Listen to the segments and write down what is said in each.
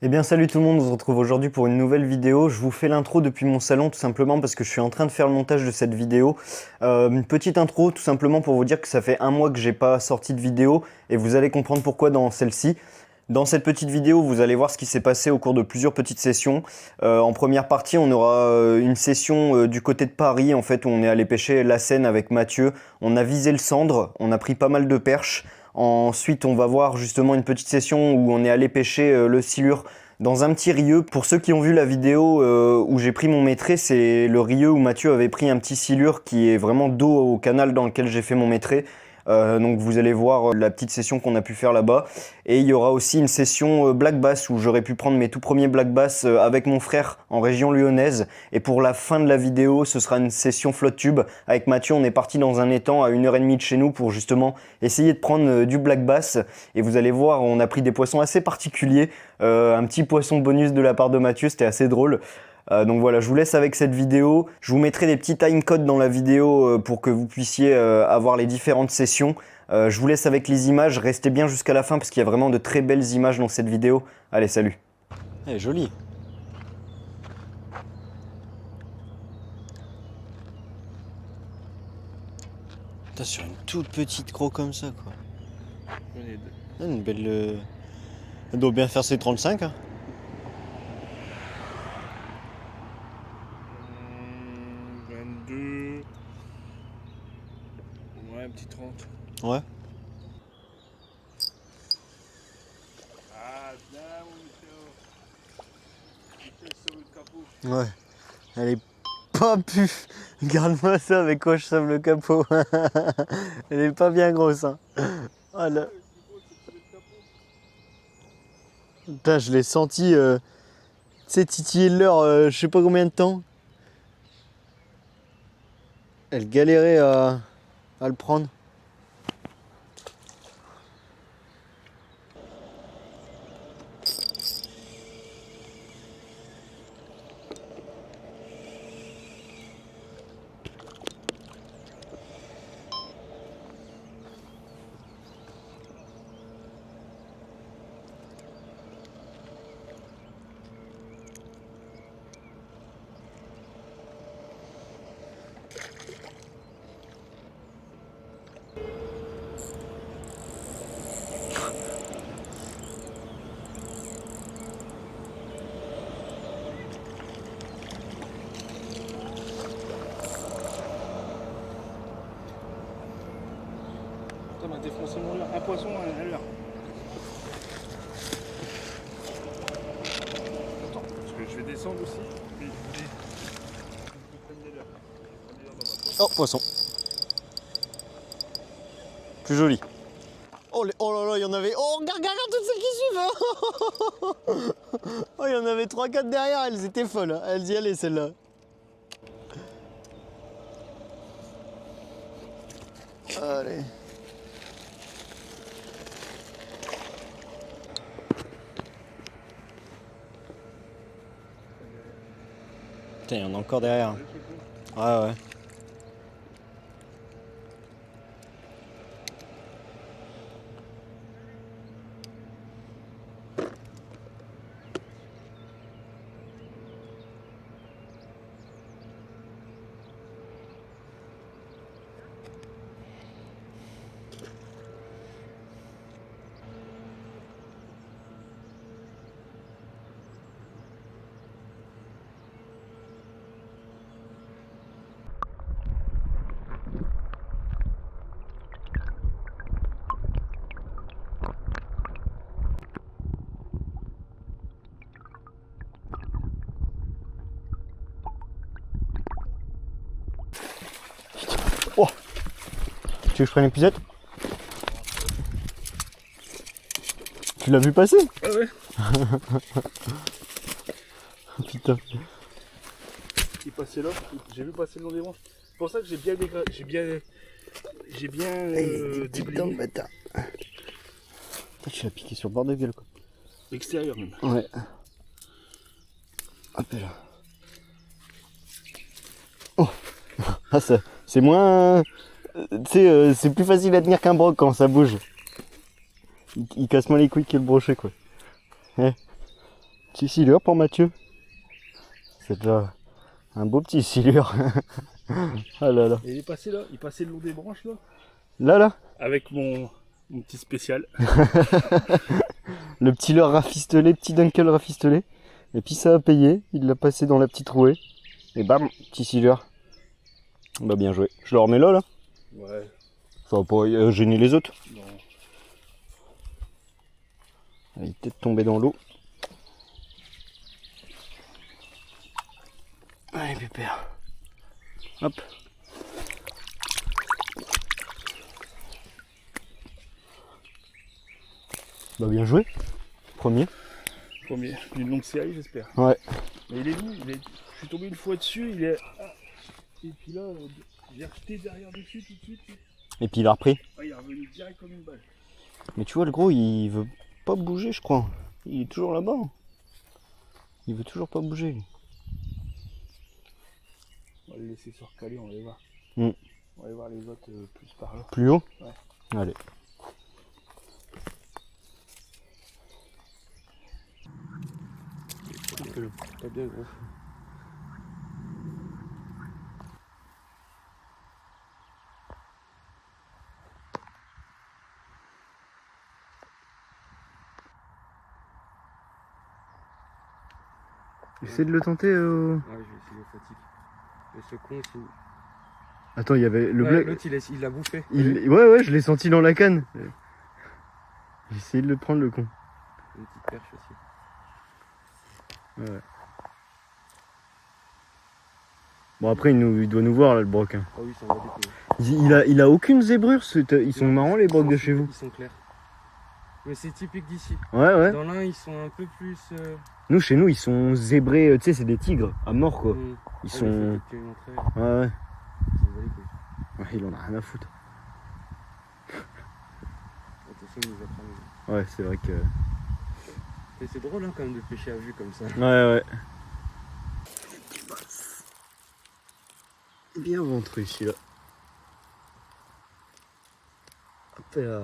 Eh bien salut tout le monde, on se retrouve aujourd'hui pour une nouvelle vidéo. Je vous fais l'intro depuis mon salon tout simplement parce que je suis en train de faire le montage de cette vidéo. Une petite intro tout simplement pour vous dire que ça fait un mois que j'ai pas sorti de vidéo et vous allez comprendre pourquoi dans celle-ci. Dans cette petite vidéo, vous allez voir ce qui s'est passé au cours de plusieurs petites sessions. En première partie, on aura une session du côté de Paris, en fait, où on est allé pêcher la Seine avec Mathieu. On a visé le Sandre, on a pris pas mal de perches. Ensuite, on va voir justement une petite session où on est allé pêcher le silure dans un petit rieu. Pour ceux qui ont vu la vidéo où j'ai pris mon maîtré, c'est le rieu où Mathieu avait pris un petit silure qui est vraiment dos au canal dans lequel j'ai fait mon maîtré. Donc vous allez voir la petite session qu'on a pu faire là-bas. Et il y aura aussi une session black bass où j'aurais pu prendre mes tout premiers black bass avec mon frère en région lyonnaise. Et pour la fin de la vidéo, ce sera une session flotte tube. Avec Mathieu, on est parti dans un étang à 1h30 de chez nous pour justement essayer de prendre du black bass. Et vous allez voir, on a pris des poissons assez particuliers. Un petit poisson bonus de la part de Mathieu, c'était assez drôle. Donc voilà, je vous laisse avec cette vidéo. Je vous mettrai des petits timecodes dans la vidéo pour que vous puissiez avoir les différentes sessions. Je vous laisse avec les images, restez bien jusqu'à la fin parce qu'il y a vraiment de très belles images dans cette vidéo. Allez, salut. Elle est jolie. Putain, sur une toute petite croc comme ça, quoi. Une belle... Elle doit bien faire ses 35, hein. 22. Ouais, un petit 30. Ouais. Ah, bien, mon Michel. Michel sur le capot. Ouais. Elle est pas pu. Regarde-moi ça avec quoi je sauve le capot. Elle est pas bien grosse, hein. Voilà. Putain, je l'ai senti, tu sais, titiller l'heure, je sais pas combien de temps. Elle galérait à le prendre. Ça m'a défoncé mon leurre. Un poisson à l'heure. Attends, parce que je vais descendre aussi. Oh, poisson. Plus joli. Oh, oh là là, il y en avait. Oh, regarde, regarde toutes celles qui suivent. Oh, il y en avait 3-4 derrière, elles étaient folles, hein. Elles y allaient celles-là. Allez. Putain, il y en a encore derrière. Ouais, ouais. Oh, tu veux que je prenne l'épisode? Tu l'as vu passer? Ah ouais. Putain. Il passait là. J'ai vu passer le long des branches. C'est pour ça que j'ai bien dégradé. J'ai bien déblayé. Bâtard. Tu l'as piqué sur le bord de gueule, quoi. L'extérieur même. Ouais. Hop là. Oh. Ah, ça, c'est moins... Tu sais, c'est plus facile à tenir qu'un broc quand ça bouge. Il casse moins les couilles que le brochet, quoi. Ouais. Petit silure pour Mathieu. C'est déjà un beau petit silure. Ah là là. Et il est passé là, il passait le long des branches là. Là. Avec mon petit spécial. Le petit leurre rafistolé, petit dunkel rafistolé. Et puis ça a payé, il l'a passé dans la petite rouée. Et bam, petit silure. Bah bien joué. Je le remets là. Ouais. Ça va pas gêner les autres. Non. Il est peut-être tombé dans l'eau. Allez pépère. Hop. Bah bien joué. Premier. Premier. Une longue série j'espère. Ouais. Mais il est venu, je suis tombé une fois dessus, il est. Ah. Et puis là, j'ai rejeté derrière dessus tout de suite. Et puis il a repris. Ah, il est revenu direct comme une balle. Mais tu vois le gros il veut pas bouger je crois. Il est toujours là-bas. Il veut toujours pas bouger lui. On va le laisser se recaler, on va aller voir. Mm. On va aller voir les autres plus par là. Plus haut. Ouais. Allez. Pas bien gros. Essaie de le tenter. Ouais, je vais essayer au fatigue. Mais ce con, c'est. Attends, il y avait le Ouais, black. l'autre, il l'a bouffé. Ouais, je l'ai senti dans la canne. J'ai essayé de le prendre le con. Une petite perche aussi. Ouais. Bon après il doit nous voir là le broc. Hein. Ah oui, ça va découvrir. Il a aucune zébrure. Ils sont marrants les brocs de chez vous. Ils sont clairs. Mais c'est typique d'ici. Ouais. Dans l'un, ils sont un peu plus. Nous chez nous ils sont zébrés. Tu sais c'est des tigres à mort quoi. Ils Ah, sont. mais faut Ouais. ils s'en battent les couilles. Ouais, il en a rien à foutre. Attention, il nous a cramé. Ouais c'est vrai que. Et c'est drôle hein, quand même de pêcher à vue comme ça. Ouais. Bien ventru celui-là. Hop là.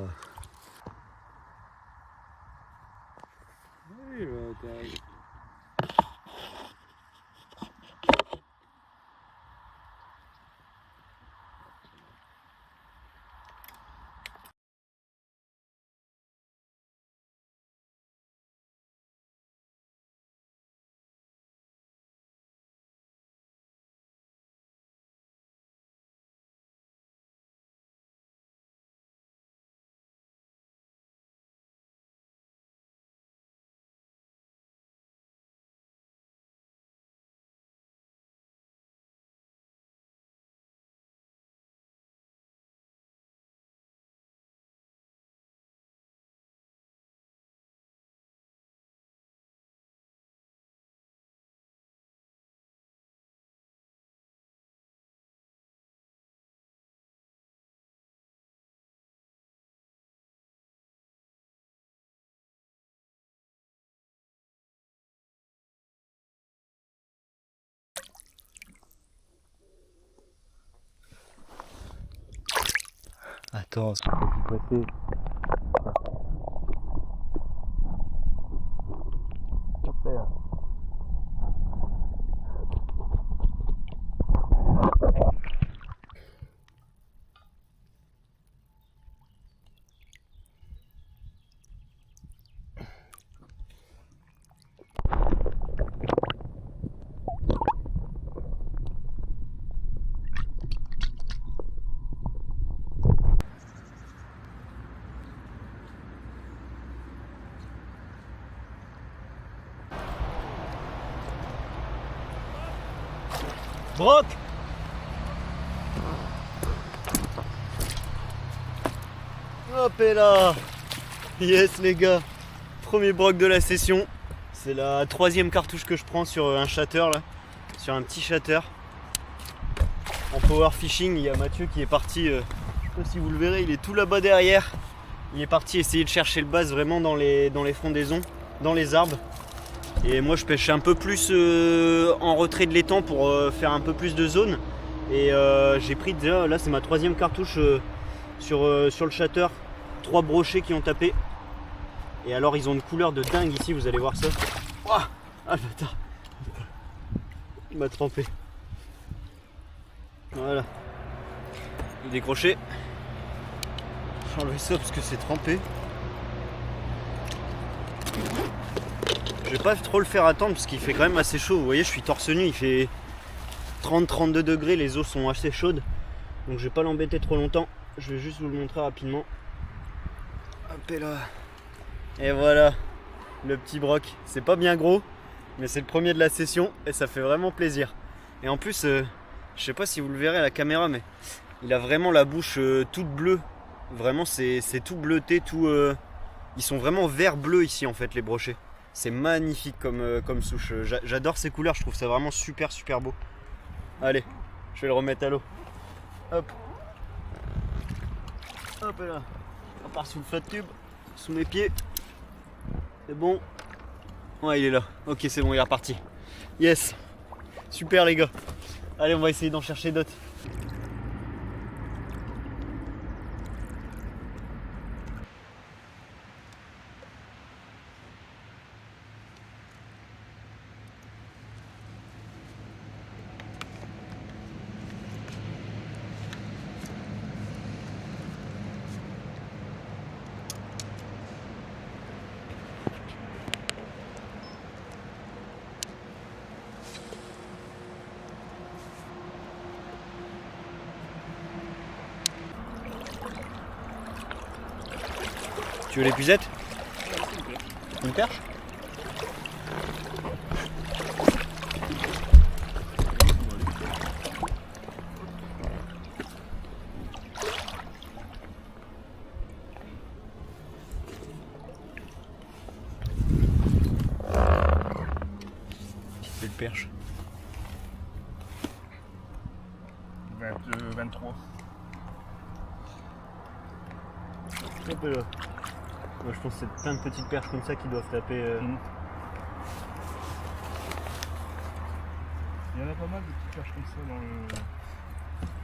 Oui, bah, t'es. Attends, ça peut passer. Hop là. Broc! Hop et là! Yes les gars! Premier broc de la session. C'est la 3e cartouche que je prends sur un chatter là. Sur un petit chatter. En power fishing, il y a Mathieu qui est parti, je sais pas si vous le verrez, il est tout là-bas derrière. Il est parti essayer de chercher le bass vraiment dans les frondaisons, dans les arbres. Et moi je pêche un peu plus en retrait de l'étang pour faire un peu plus de zone. Et j'ai pris déjà, là c'est ma 3e cartouche sur le chatter. 3 brochets qui ont tapé. Et alors ils ont une couleur de dingue ici, vous allez voir ça. Ouah, Ah le bâtard. Il m'a trempé. Voilà. Le décrocher. Je vais enlever ça parce que c'est trempé. Je vais pas trop le faire attendre parce qu'il fait quand même assez chaud. Vous voyez, je suis torse nu, il fait 30-32 degrés, les eaux sont assez chaudes. Donc je vais pas l'embêter trop longtemps. Je vais juste vous le montrer rapidement. Hop et là. Et voilà, le petit broc. C'est pas bien gros, mais c'est le premier de la session et ça fait vraiment plaisir. Et en plus, je sais pas si vous le verrez à la caméra, mais il a vraiment la bouche toute bleue. Vraiment, c'est tout bleuté, tout. Ils sont vraiment vert-bleu ici en fait, les brochets. C'est magnifique comme souche. J'adore ces couleurs, je trouve ça vraiment super beau. Allez, je vais le remettre à l'eau. Hop. Hop là. On part sous le flat tube, sous mes pieds. C'est bon. Ouais, il est là. Ok, c'est bon, il est reparti. Yes. Super les gars. Allez, on va essayer d'en chercher d'autres. Tu veux l'épuisette? Une perche? Petite belle perche. 23. Hop là. Moi, je pense que c'est plein de petites perches comme ça qui doivent taper. Il y en a pas mal de petites perches comme ça dans le.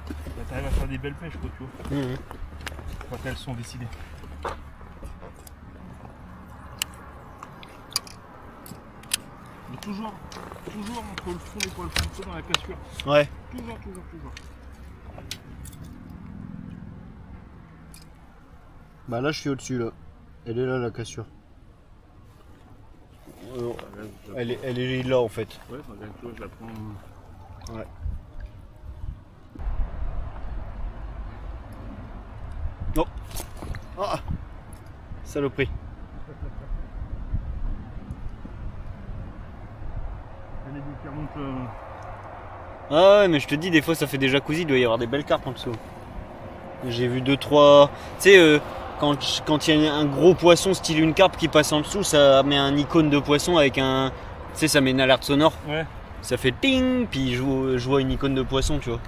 Bah, t'arrives à faire des belles pêches quoi, tu vois. Quand elles sont décidées. Mais toujours entre le fond des poils foncés dans la cassure. Ouais. Toujours. Bah là, je suis au-dessus là. Elle est là la cassure. Elle est là en fait. Ouais, toi, je la prends. Ouais. Oh. Ah. Saloperie. Elle est qui remonte. Ah ouais, mais je te dis, des fois ça fait des jacuzzi, il doit y avoir des belles carpes en dessous. J'ai vu 2-3. Tu sais, quand il y a un gros poisson style une carpe qui passe en dessous, ça met un icône de poisson avec un. Tu sais, ça met une alerte sonore. Ouais. Ça fait ping, puis je vois une icône de poisson, tu vois.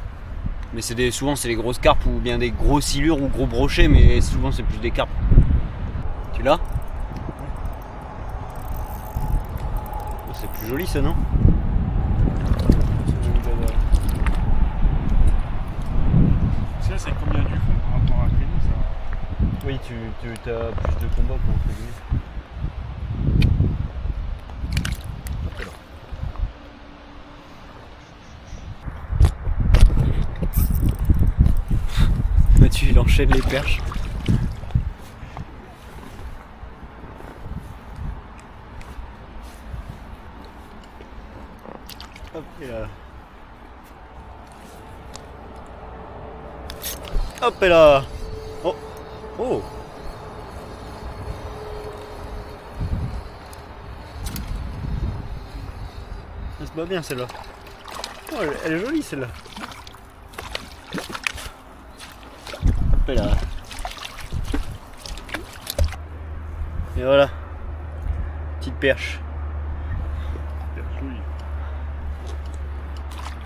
Mais souvent c'est des grosses carpes ou bien des gros silures ou gros brochets, mais souvent c'est plus des carpes. Tu l'as? Oh, c'est plus joli ça, non? Ça, c'est combien du fond par rapport à un créneau, ça? Oui, tu as plus de combat quoi, entre guillemets. Mathieu il enchaîne les perches. Hop et là. Hop et là. Oh. Oh. Elle se bat bien celle-là. Oh, elle est jolie celle-là. Hop et là. Et voilà. Petite perche.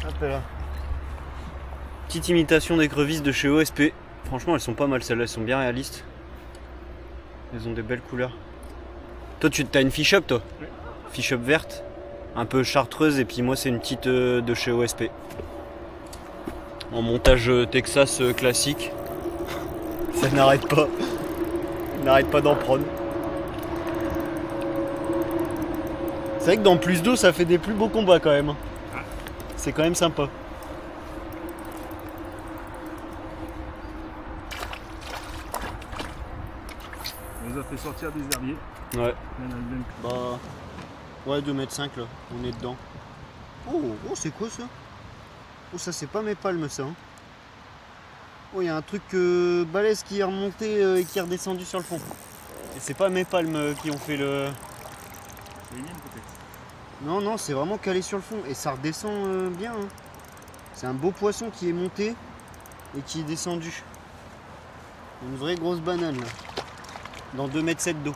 Hop et là. Petite imitation d'écrevisses de chez OSP. Franchement elles sont pas mal celles-là, elles sont bien réalistes. Elles ont des belles couleurs. Toi tu as une fish up toi? Oui. Fish up verte, un peu chartreuse, et puis moi c'est une petite de chez OSP. En montage Texas classique. Ça n'arrête pas. Il n'arrête pas d'en prendre. C'est vrai que dans plus d'eau, ça fait des plus beaux combats quand même. Ah. C'est quand même sympa. On nous a fait sortir des herbiers. Ouais. Il y en a même plus. Bah. Ouais, 2,5 m là, on est dedans. Oh, c'est quoi ça? Oh, ça c'est pas mes palmes ça. Hein. Oh, il y a un truc balèze qui est remonté et qui est redescendu sur le fond. Et c'est pas mes palmes qui ont fait le. C'est les miennes peut-être. Non, non, c'est vraiment calé sur le fond et ça redescend bien. Hein. C'est un beau poisson qui est monté et qui est descendu. Une vraie grosse banane là. Dans 2,7 m d'eau.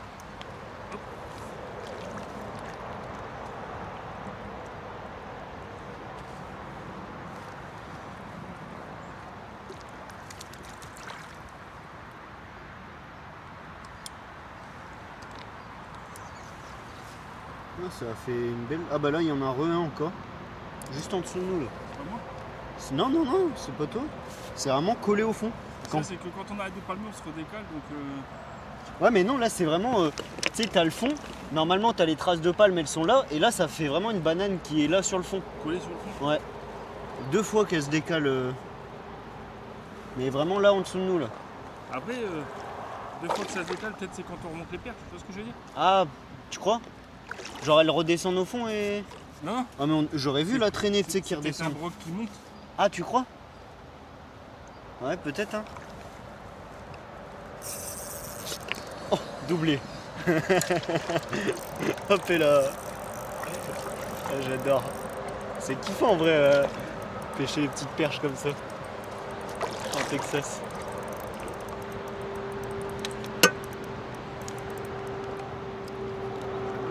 Ah, ça a fait une belle. Ah bah là il y en a un encore. Juste en dessous de nous là. Pas moi. Non, non, non, c'est pas toi. C'est vraiment collé au fond. Ça, c'est que quand on arrête de palmer, on se redécale. Donc, Ouais, mais non, là c'est vraiment. Tu sais, t'as le fond. Normalement, t'as les traces de palme, elles sont là. Et là, ça fait vraiment une banane qui est là sur le fond. collé sur le fond. Ouais. 2 fois qu'elle se décale. Mais vraiment là en dessous de nous là. Après, 2 fois que ça se décale, peut-être c'est quand on remonte les pertes. Tu vois ce que je veux dire? Ah, tu crois? Genre elles redescendent au fond et. Non. Ah, mais j'aurais vu la traînée, tu sais, qui C'est peut-être un redescend. broc qui monte. Ah, tu crois? Ouais, peut-être, hein. Oh, doublé. Hop et là. Ah, j'adore. C'est kiffant en vrai, pêcher les petites perches comme ça. En Texas.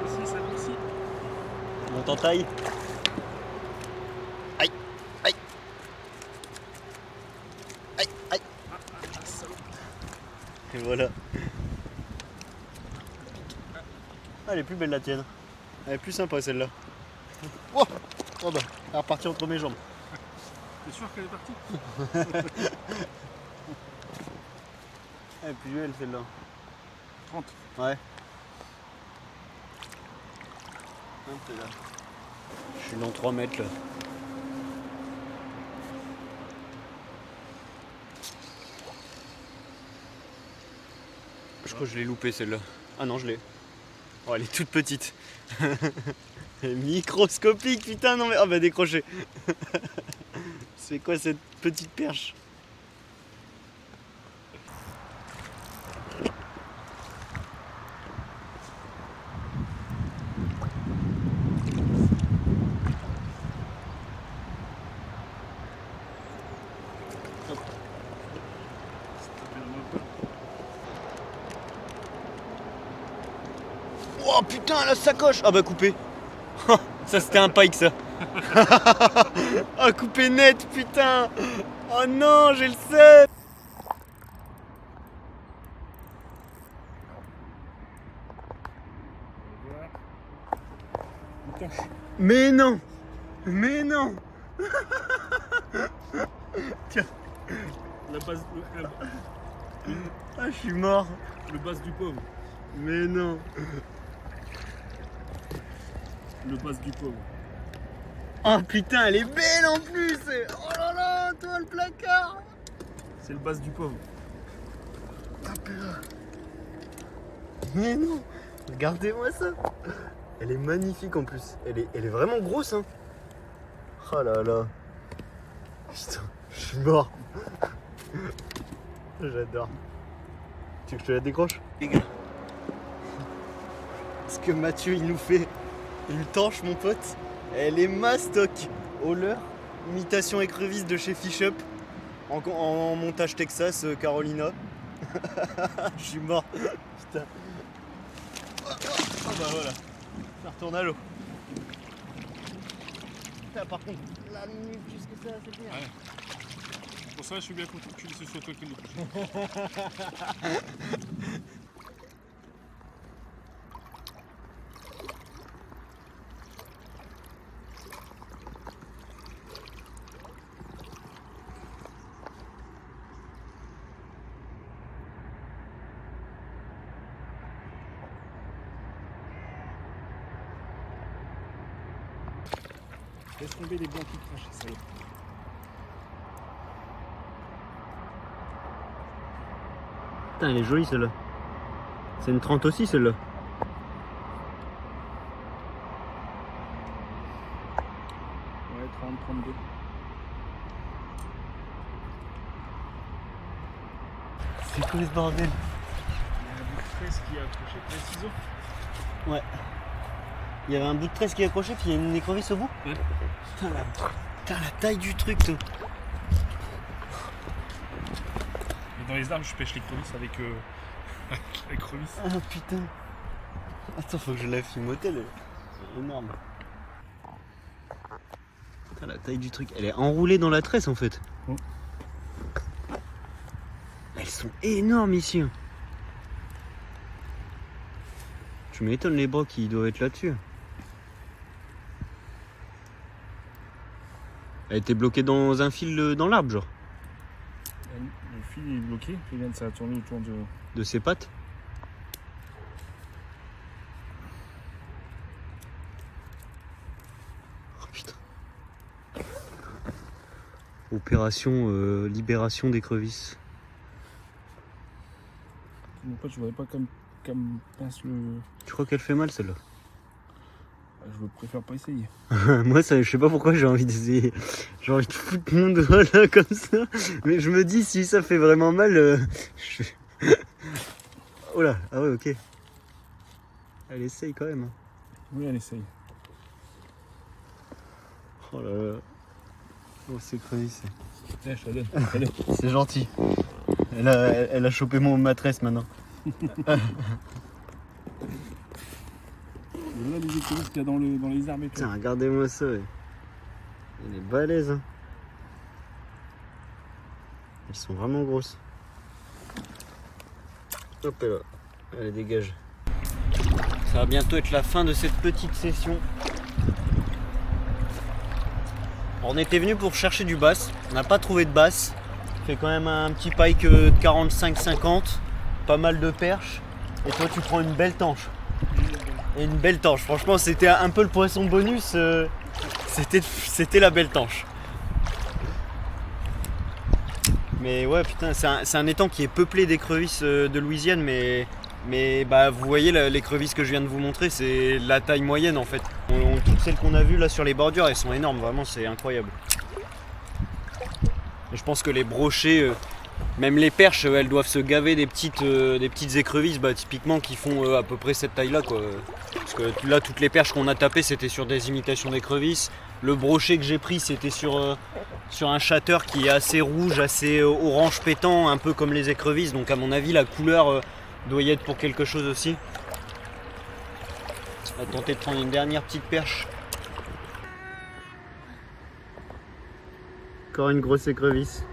Ici, ça ici. Monte en taille. Aïe, aïe. Aïe, aïe. Et voilà. Ah, elle est plus belle la tienne. Elle est plus sympa celle-là. Oh, oh bah, elle est repartie entre mes jambes. T'es sûr qu'elle est partie? Elle est plus belle celle-là. 30. Ouais. Hop là. Je suis dans 3 mètres là. Je crois que je l'ai loupé celle-là. Ah non, je l'ai. Oh, elle est toute petite. Elle est microscopique, putain, non mais. Ah bah décroché. C'est quoi cette petite perche? Oh putain, la sacoche! Ah bah coupé. Ça c'était un pike ça. Ah coupé net, putain. Oh non, j'ai le seum. Mais non. Mais non. Tiens. La base, Ah, je suis mort. le base du pauvre. Mais non. Le base du pauvre. Oh putain, elle est belle en plus. Oh là là, toi le placard. C'est le base du pauvre. Mais non. Regardez-moi ça. Elle est magnifique en plus. Elle est vraiment grosse, hein. Oh là là. Putain, je suis mort. J'adore. Tu veux que je te la décroche? Les gars. Ce que Mathieu il nous fait une tanche, mon pote. Elle est mastoc. Au leurre. Imitation écrevisse de chez Fish Up. En montage Texas, Carolina. Je suis mort. Putain. Oh bah voilà. Ça retourne à l'eau. Putain, par contre, la minute jusque ça, c'est bien. Ouais. Pour ça, je suis bien content que ce soit toi qui le touche. Laisse tomber les blancs qui crachent, ça y est. Putain, elle est jolie celle-là. C'est une 30 aussi celle-là. Ouais, 30, 32. C'est quoi ce bordel? Il y a un bout de fraise qui est accroché. Les ciseaux. Ouais. Il y avait un bout de tresse qui est accroché, puis il y a une écrevisse au bout. Ouais. Putain la taille du truc, toi. Et dans les arbres, je pêche l'écrevisse avec l'écrevisse. Ah putain. Attends, faut que je la filme au tel. Elle est énorme. Putain, la taille du truc. Elle est enroulée dans la tresse en fait. Oh. Elles sont énormes ici. Tu m'étonnes les bras qui doivent être là-dessus. Elle était bloquée dans un fil dans l'arbre, genre. Le fil est bloqué, il vient de ça tourner autour De ses pattes. Oh putain. Opération libération d'écrevisses. Mon pote, je voudrais pas comme pince le. Tu crois qu'elle fait mal celle-là? Je préfère pas essayer. Moi, ça, je sais pas pourquoi j'ai envie d'essayer. J'ai envie de foutre mon doigt là comme ça. Mais je me dis, si ça fait vraiment mal. Oh là, ah ouais, ok. Elle essaye quand même. Oui, elle essaye. Oh là là. Oh, c'est crevissé. Tiens, je te la donne. Allez. C'est gentil. Elle a chopé mon maîtresse maintenant. Voilà les écrevisses qu'il y a dans les arbres et tout. Tiens, regardez-moi ça. Ouais. Elle est balèze. Hein. Elles sont vraiment grosses. Hop là, allez dégage. Ça va bientôt être la fin de cette petite session. On était venu pour chercher du bass. On n'a pas trouvé de bass. On fait quand même un petit pike de 45-50. Pas mal de perches. Et toi tu prends une belle tanche. Et une belle tanche. Franchement c'était un peu le poisson bonus. C'était la belle tanche. Mais ouais putain c'est un étang qui est peuplé d'écrevisses de Louisiane mais bah vous voyez l'écrevisse que je viens de vous montrer c'est la taille moyenne en fait. Toutes celles qu'on a vues là sur les bordures elles sont énormes vraiment c'est incroyable. Et je pense que les brochets, même les perches elles doivent se gaver des petites écrevisses bah, typiquement qui font à peu près cette taille là quoi. Parce que là toutes les perches qu'on a tapées c'était sur des imitations d'écrevisses. Le brochet que j'ai pris c'était sur un chatter qui est assez rouge, assez orange pétant, un peu comme les écrevisses. Donc à mon avis la couleur doit y être pour quelque chose aussi. On va tenter de prendre une dernière petite perche. Encore une grosse écrevisse.